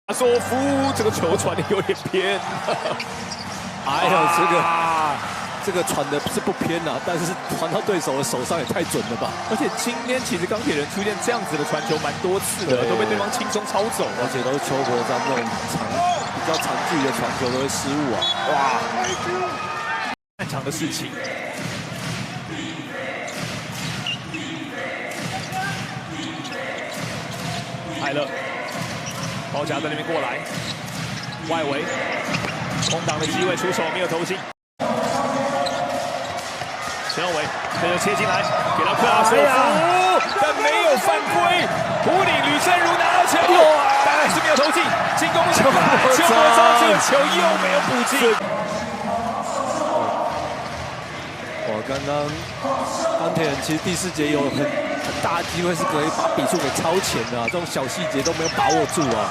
阿索夫这个球传的有点偏，哎呀，这个传的是不偏啊，但是传到对手的手上也太准了吧！而且今天其实钢铁人出现这样子的传球蛮多次的，都被对方轻松抄走了，而且都是邱国章那种比较长距离的传球都会失误啊！哇，漫长的事情。海乐，包夹在那边过来，外围空档的机会出手没有投进。陈耀伟这就切进来，给到克拉索夫，但没有犯规。胡里吕正如拿到球，当然是没有投进。进攻球，邱国章这个球又没有补进。哇，刚刚钢铁人其实第4节有很大的机会是可以把比数给超前的、啊，这种小细节都没有把握住啊。